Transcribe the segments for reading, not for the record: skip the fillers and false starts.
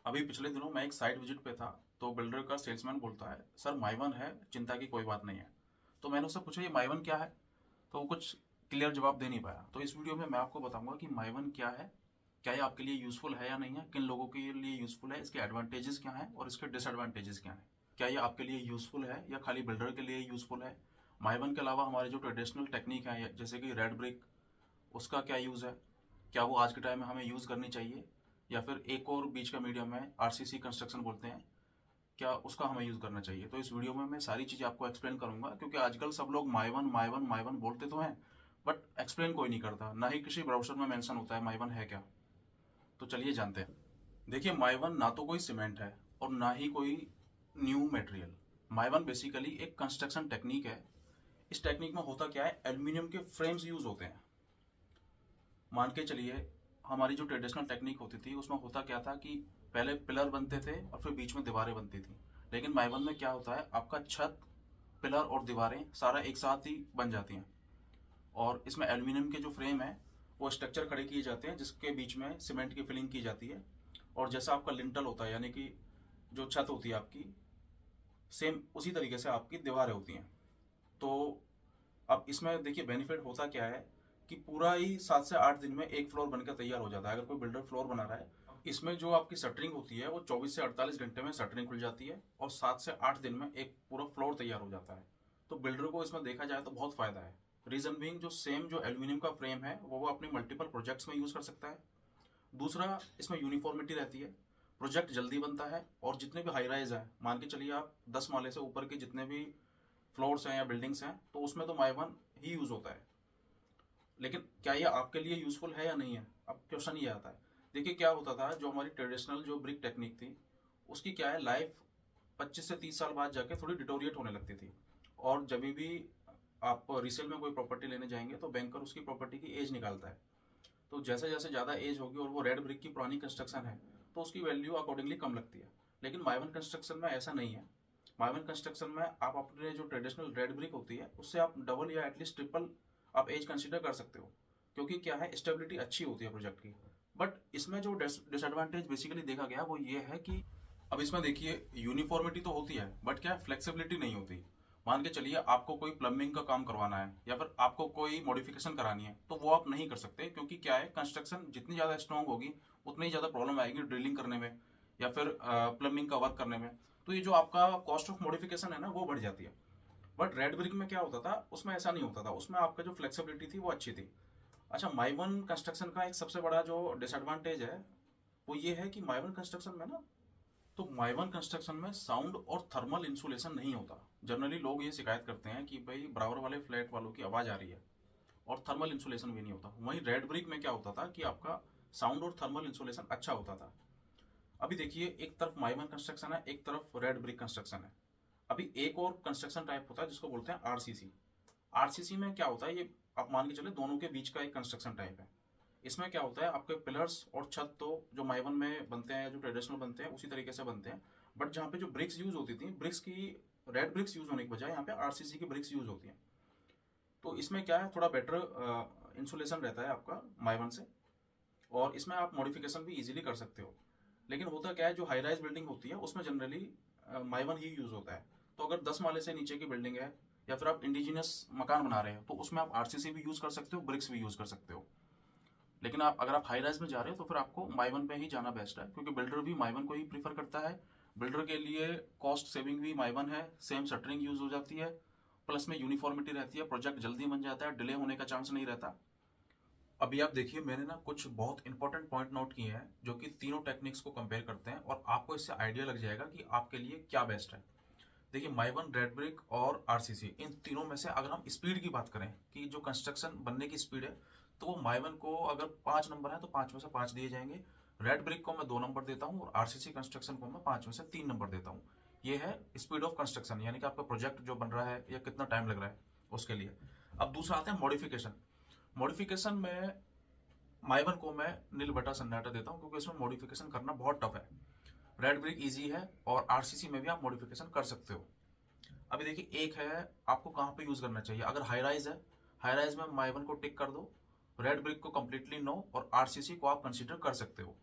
अभी पिछले दिनों मैं एक साइट विजिट पे था। तो बिल्डर का सेल्समैन बोलता है, सर माइवन है, चिंता की कोई बात नहीं है। तो मैंने उससे पूछा, ये माइवन क्या है? तो वो कुछ क्लियर जवाब दे नहीं पाया। तो इस वीडियो में मैं आपको बताऊंगा कि माइवन क्या है, क्या ये आपके लिए यूजफुल है या नहीं है, किन लोगों के लिए यूजफुल है, इसके एडवांटेजेस क्या हैं और इसके डिसएडवांटेजेस क्या हैं। क्या ये आपके लिए यूजफुल है या खाली बिल्डर के लिए यूजफुल है? माइवन के अलावा हमारे जो ट्रेडिशनल टेक्निक है जैसे कि रेड ब्रिक, उसका क्या यूज़ है? क्या वो आज के टाइम में हमें यूज़ करनी चाहिए? या फिर एक और बीच का मीडियम है, आरसीसी कंस्ट्रक्शन बोलते हैं, क्या उसका हमें यूज़ करना चाहिए? तो इस वीडियो में मैं सारी चीज़ें आपको एक्सप्लेन करूंगा, क्योंकि आजकल सब लोग माइवन माइवन माइवन बोलते तो हैं, बट एक्सप्लेन कोई नहीं करता, ना ही किसी ब्राउजर में मेंशन होता है माइवन है क्या। तो चलिए जानते हैं। देखिए, माइवन ना तो कोई सीमेंट है और ना ही कोई न्यू मटेरियल। माइवन बेसिकली एक कंस्ट्रक्शन टेक्निक है। इस टेक्निक में होता क्या है, एल्यूमिनियम के फ्रेम्स यूज होते हैं। मान के चलिए, हमारी जो ट्रेडिशनल टेक्निक होती थी उसमें होता क्या था कि पहले पिलर बनते थे और फिर बीच में दीवारें बनती थी। लेकिन माइवन में क्या होता है, आपका छत, पिलर और दीवारें सारा एक साथ ही बन जाती हैं। और इसमें एल्यूमिनियम के जो फ्रेम है वो स्ट्रक्चर खड़े किए जाते हैं, जिसके बीच में सीमेंट की फिलिंग की जाती है। और जैसा आपका लिंटल होता है, यानी कि जो छत होती है आपकी, सेम उसी तरीके से आपकी दीवारें होती हैं। तो अब इसमें देखिए बेनिफिट होता क्या है कि पूरा ही 7 से 8 दिन में एक फ्लोर बनकर तैयार हो जाता है, अगर कोई बिल्डर फ्लोर बना रहा है। इसमें जो आपकी शटरिंग होती है वो 24 से 48 घंटे में शटरिंग खुल जाती है और 7 से 8 दिन में एक पूरा फ्लोर तैयार हो जाता है। तो बिल्डर को इसमें देखा जाए तो बहुत फायदा है। रीजन बीइंग, जो सेम जो एल्यूमिनियम का फ्रेम है वो अपने मल्टीपल प्रोजेक्ट्स में यूज कर सकता है। दूसरा, इसमें यूनिफॉर्मिटी रहती है, प्रोजेक्ट जल्दी बनता है। और जितने भी हाई राइज हैं, मान के चलिए आप 10 माले से ऊपर के जितने भी फ्लोर्स हैं या बिल्डिंग्स हैं, तो उसमें तो माइवन ही यूज होता है। लेकिन क्या ये आपके लिए यूजफुल है या नहीं है, अब क्वेश्चन ये आता है। देखिए, क्या होता था, जो हमारी ट्रेडिशनल जो ब्रिक टेक्निक थी उसकी क्या है, लाइफ 25 से 30 साल बाद जाके थोड़ी डिटोरिएट होने लगती थी। और जब भी आप रीसेल में कोई प्रॉपर्टी लेने जाएंगे तो बैंकर उसकी प्रॉपर्टी की एज निकालता है। तो जैसे जैसे ज़्यादा एज होगी और वो रेड ब्रिक की पुरानी कंस्ट्रक्शन है, तो उसकी वैल्यू अकॉर्डिंगली कम लगती है। लेकिन माइवन कंस्ट्रक्शन में ऐसा नहीं है। माइवन कंस्ट्रक्शन में आप अपने जो ट्रेडिशनल रेड ब्रिक होती है उससे आप डबल या एटलीस्ट ट्रिपल आप एज कंसिडर कर सकते हो, क्योंकि क्या है, स्टेबिलिटी अच्छी होती है प्रोजेक्ट की। बट इसमें जो डिसएडवांटेज बेसिकली देखा गया वो ये है कि अब इसमें देखिए, यूनिफॉर्मिटी तो होती है बट क्या, फ्लेक्सिबिलिटी नहीं होती। मान के चलिए आपको कोई प्लम्बिंग का काम करवाना है या फिर आपको कोई मॉडिफिकेशन करानी है, तो वो आप नहीं कर सकते, क्योंकि क्या है, कंस्ट्रक्शन जितनी ज़्यादा स्ट्रॉन्ग होगी उतनी ही ज़्यादा प्रॉब्लम आएगी ड्रिलिंग करने में या फिर प्लम्बिंग का वर्क करने में। तो ये जो आपका कॉस्ट ऑफ मॉडिफिकेशन है ना, वो बढ़ जाती है। बट रेड ब्रिक में क्या होता था, उसमें ऐसा नहीं होता था, उसमें आपका जो फ्लेक्सिबिलिटी थी वो अच्छी थी। अच्छा, माइवन कंस्ट्रक्शन का एक सबसे बड़ा जो डिसएडवांटेज है वो ये है कि माइवन कंस्ट्रक्शन में ना, तो माइवन कंस्ट्रक्शन में साउंड और थर्मल इंसुलेशन नहीं होता। जनरली लोग ये शिकायत करते हैं कि भाई बराबर वाले फ्लैट वालों की आवाज़ आ रही है और थर्मल इंसुलेशन भी नहीं होता। वहीं रेड ब्रिक में क्या होता था कि आपका साउंड और थर्मल इंसुलेशन अच्छा होता था। अभी देखिए, एक तरफ माइवन कंस्ट्रक्शन है, एक तरफ रेड ब्रिक कंस्ट्रक्शन है। अभी एक और कंस्ट्रक्शन टाइप होता है जिसको बोलते हैं आरसीसी। आरसीसी में क्या होता है, ये आप मान के चले दोनों के बीच का एक कंस्ट्रक्शन टाइप है। इसमें क्या होता है, आपके पिलर्स और छत तो जो माइवन में बनते हैं, जो ट्रेडिशनल बनते हैं उसी तरीके से बनते हैं। बट जहाँ पे जो ब्रिक्स यूज होती थी, ब्रिक्स की रेड ब्रिक्स यूज होने की बजाय यहाँ पे आरसीसी की ब्रिक्स यूज होती हैं। तो इसमें क्या है, थोड़ा बेटर इंसुलेशन रहता है आपका माइवन से, और इसमें आप मॉडिफिकेशन भी इजीली कर सकते हो। लेकिन होता क्या है, जो हाई राइज बिल्डिंग होती है उसमें जनरली माइवन ही यूज होता है। तो अगर 10 माले से नीचे की बिल्डिंग है या फिर आप इंडिजिनस मकान बना रहे हो, तो उसमें आप आरसीसी भी यूज कर सकते हो, ब्रिक्स भी यूज कर सकते हो। लेकिन आप अगर आप हाई राइज में जा रहे हो तो फिर आपको माइवन पे ही जाना बेस्ट है, क्योंकि बिल्डर भी माइवन को ही प्रीफर करता है। बिल्डर के लिए कॉस्ट सेविंग भी माइवन है, सेम शटरिंग यूज हो जाती है, प्लस में यूनिफॉर्मिटी रहती है, प्रोजेक्ट जल्दी बन जाता है, डिले होने का चांस नहीं रहता। अभी आप देखिए, मैंने ना कुछ बहुत इंपॉर्टेंट पॉइंट नोट किए हैं जो कि तीनों टेक्निक्स को कंपेयर करते हैं और आपको इससे आइडिया लग जाएगा कि आपके लिए क्या बेस्ट है। देखिए, माइवन, रेड ब्रिक और आरसीसी, इन तीनों में से अगर हम स्पीड की बात करें कि जो कंस्ट्रक्शन बनने की स्पीड है, तो वो माइवन को अगर 5 नंबर है तो 5 में से 5 दिए जाएंगे। रेड ब्रिक को मैं 2 नंबर देता हूँ और आरसीसी कंस्ट्रक्शन को मैं 5 में से 3 नंबर देता हूँ। ये है स्पीड ऑफ कंस्ट्रक्शन, यानी कि आपका प्रोजेक्ट जो बन रहा है या कितना टाइम लग रहा है उसके लिए। अब दूसरा आता है मॉडिफिकेशन। मॉडिफिकेशन में माइवन को मैं नील बटा सन्नाटा देता हूँ, क्योंकि इसमें मॉडिफिकेशन करना बहुत टफ है। रेड ब्रिक इजी है और आरसीसी में भी आप मॉडिफिकेशन कर सकते हो। अभी देखिए, एक है आपको कहाँ पे यूज करना चाहिए। अगर हाई राइज है, हाई राइज में माइवन को टिक कर दो, रेड ब्रिक को कंप्लीटली नो, और आरसीसी को आप कंसीडर कर सकते हो।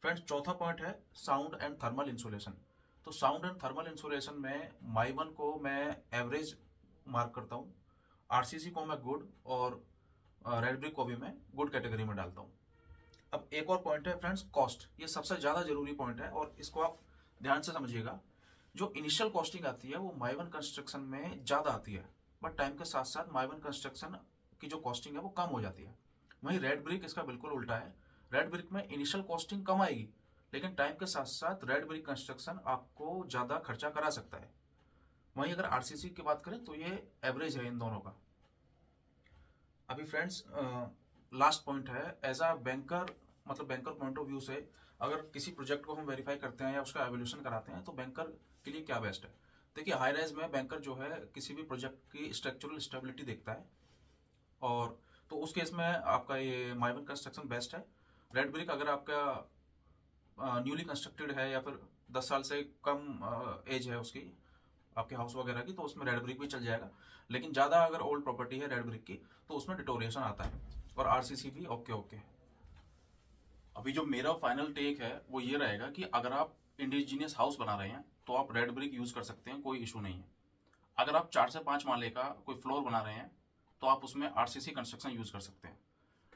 फ्रेंड्स चौथा पॉइंट है साउंड एंड थर्मल इंसुलेशन। तो साउंड एंड थर्मल इंसुलेशन में माई वन को मैं एवरेज मार्क करता हूँ, आरसीसी को मैं गुड, और रेड ब्रिक को भी मैं गुड कैटेगरी में डालता हूँ। अब एक और पॉइंट है फ्रेंड्स कॉस्ट, ये सबसे ज़्यादा जरूरी पॉइंट है और इसको आप ध्यान से समझिएगा। जो इनिशियल कॉस्टिंग आती है वो माई वन कंस्ट्रक्शन में ज़्यादा आती है, बट टाइम के साथ साथ माई वन कंस्ट्रक्शन की जो कॉस्टिंग है वो कम हो जाती है। वहीं रेड ब्रिक इसका बिल्कुल उल्टा है। रेड ब्रिक में इनिशियल कॉस्टिंग कम आएगी, लेकिन टाइम के साथ साथ रेड ब्रिक कंस्ट्रक्शन आपको ज़्यादा खर्चा करा सकता है। वहीं अगर आरसीसी की बात करें तो ये एवरेज है इन दोनों का। अभी फ्रेंड्स लास्ट पॉइंट है एज अ बैंकर, मतलब बैंकर पॉइंट ऑफ व्यू से अगर किसी प्रोजेक्ट को हम वेरीफाई करते हैं या उसका एवोल्यूशन कराते हैं तो बैंकर के लिए क्या बेस्ट है। देखिए हाई राइज में बैंकर जो है किसी भी प्रोजेक्ट की स्ट्रक्चरल स्टेबिलिटी देखता है, और तो उस केस में आपका ये माई वन कंस्ट्रक्शन बेस्ट है। रेड ब्रिक अगर आपका न्यूली कंस्ट्रक्टेड है या फिर 10 साल से कम एज है उसकी आपके हाउस वगैरह की, तो उसमें रेड ब्रिक भी चल जाएगा। लेकिन ज़्यादा अगर ओल्ड प्रॉपर्टी है रेड ब्रिक की तो उसमें डिटोरिएशन आता है, और आरसीसी भी ओके ओके। अभी जो मेरा फाइनल टेक है वो ये रहेगा कि अगर आप इंडिजीनियस हाउस बना रहे हैं तो आप रेड ब्रिक यूज़ कर सकते हैं, कोई इशू नहीं है। अगर आप 4 से 5 माले का कोई फ्लोर बना रहे हैं तो आप उसमें आरसीसी कंस्ट्रक्शन यूज़ कर सकते हैं।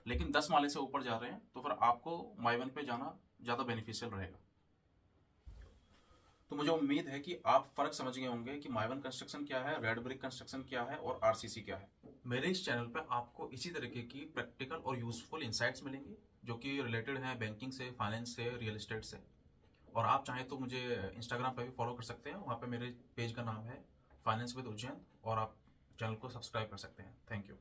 लेकिन 10 माले से ऊपर जा रहे हैं तो फिर आपको माई वन पे जाना ज़्यादा बेनिफिशियल रहेगा। तो मुझे उम्मीद है कि आप फर्क समझ गए होंगे कि माई वन कंस्ट्रक्शन क्या है, रेड ब्रिक कंस्ट्रक्शन क्या है और आरसीसी क्या है। मेरे इस चैनल पे आपको इसी तरीके की प्रैक्टिकल और यूजफुल इंसाइट्स मिलेंगे जो कि रिलेटेड हैं बैंकिंग से, फाइनेंस से, रियल एस्टेट से। और आप चाहें तो मुझे इंस्टाग्राम पे भी फॉलो कर सकते हैं, वहाँ पे मेरे पेज का नाम है फाइनेंस विद उज्जैन, और आप चैनल को सब्सक्राइब कर सकते हैं। Thank you.